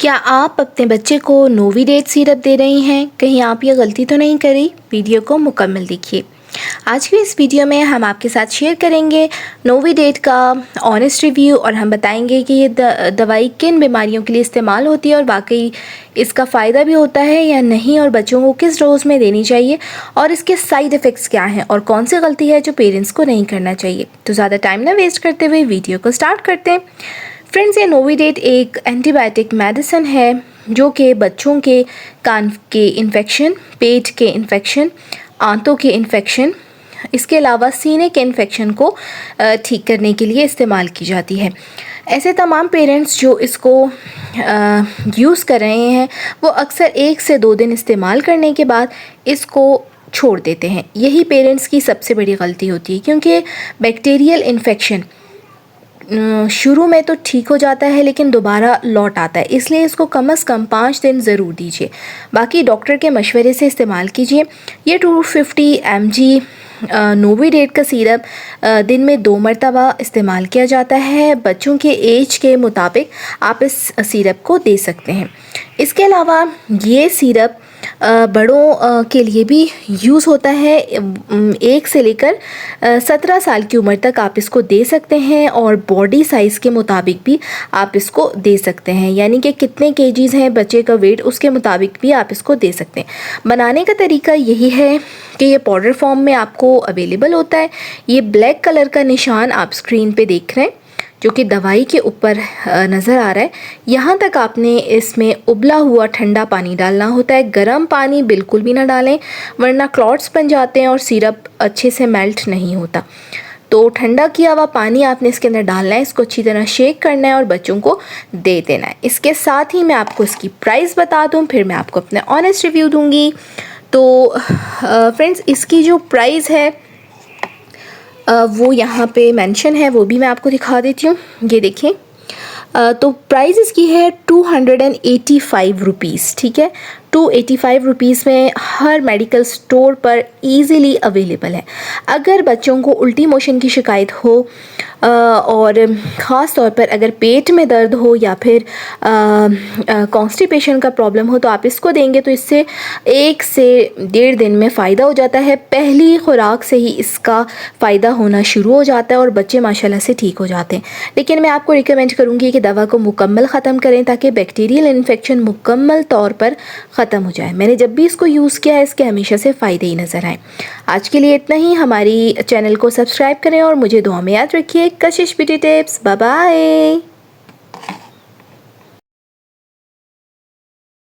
क्या आप अपने बच्चे को नोविडेट सिरप दे रही हैं? कहीं आप ये गलती तो नहीं करी? वीडियो को मुकम्मल देखिए। आज की इस वीडियो में हम आपके साथ शेयर करेंगे नोविडेट का ऑनेस्ट रिव्यू और हम बताएंगे कि ये दवाई किन बीमारियों के लिए इस्तेमाल होती है और वाकई इसका फ़ायदा भी होता है या नहीं, और बच्चों को किस डोज में देनी चाहिए और इसके साइड इफ़ेक्ट्स क्या हैं और कौन सी गलती है जो पेरेंट्स को नहीं करना चाहिए। तो ज़्यादा टाइम ना वेस्ट करते हुए वीडियो को स्टार्ट करते हैं। फ्रेंड्स, ये नोविडेट एक एंटीबायोटिक मेडिसिन है जो कि बच्चों के कान के इन्फेक्शन, पेट के इन्फेक्शन, आंतों के इन्फेक्शन, इसके अलावा सीने के इन्फेक्शन को ठीक करने के लिए इस्तेमाल की जाती है। ऐसे तमाम पेरेंट्स जो इसको यूज़ कर रहे हैं वो अक्सर 1 से 2 दिन इस्तेमाल करने के बाद इसको छोड़ देते हैं। यही पेरेंट्स की सबसे बड़ी गलती होती है, क्योंकि बैक्टीरियल इन्फेक्शन शुरू में तो ठीक हो जाता है लेकिन दोबारा लौट आता है, इसलिए इसको कम से कम 5 दिन ज़रूर दीजिए। बाकी डॉक्टर के मशवरे से इस्तेमाल कीजिए। ये 250 mg नोविडेट का सिरप दिन में 2 मरतबा इस्तेमाल किया जाता है। बच्चों के एज के मुताबिक आप इस सिरप को दे सकते हैं। इसके अलावा ये सिरप बड़ों के लिए भी यूज़ होता है। 1 से लेकर 17 साल की उम्र तक आप इसको दे सकते हैं और बॉडी साइज़ के मुताबिक भी आप इसको दे सकते हैं, यानी कि कितने केजीज़ हैं बच्चे का वेट उसके मुताबिक भी आप इसको दे सकते हैं। बनाने का तरीका यही है कि ये पाउडर फॉर्म में आपको अवेलेबल होता है। ये ब्लैक कलर का निशान आप स्क्रीन पे देख रहे हैं जो कि दवाई के ऊपर नज़र आ रहा है। यहाँ तक आपने इसमें उबला हुआ ठंडा पानी डालना होता है। गर्म पानी बिल्कुल भी ना डालें, वरना क्लॉट्स बन जाते हैं और सिरप अच्छे से मेल्ट नहीं होता। तो ठंडा किया हुआ पानी आपने इसके अंदर डालना है, इसको अच्छी तरह शेक करना है और बच्चों को दे देना है। इसके साथ ही मैं आपको इसकी प्राइस बता दूँ, फिर मैं आपको अपना ऑनेस्ट रिव्यू दूँगी। तो फ्रेंड्स, इसकी जो प्राइस है वो यहाँ पे मेंशन है, वो भी मैं आपको दिखा देती हूँ। ये देखें, तो प्राइस इसकी है 285 रुपीज़। ठीक है, 285 रुपीज़ में हर मेडिकल स्टोर पर इजीली अवेलेबल है। अगर बच्चों को उल्टी मोशन की शिकायत हो और ख़ास तौर पर अगर पेट में दर्द हो या फिर कॉन्स्टिपेशन का प्रॉब्लम हो तो आप इसको देंगे तो इससे 1 से 1.5 दिन में फ़ायदा हो जाता है। पहली खुराक से ही इसका फ़ायदा होना शुरू हो जाता है और बच्चे माशाल्लाह से ठीक हो जाते हैं। लेकिन मैं आपको रिकमेंड करूँगी कि दवा को मुकम्मल ख़त्म करें ताकि बैक्टीरियल इन्फेक्शन मुकम्मल तौर पर ख़त्म हो जाए। मैंने जब भी इसको यूज़ किया है इसके हमेशा से फ़ायदे ही नज़र आए। आज के लिए इतना ही। हमारी चैनल को सब्सक्राइब करें और मुझे दुआ में याद रखिए। कशिश ब्यूटी टिप्स। Bye bye.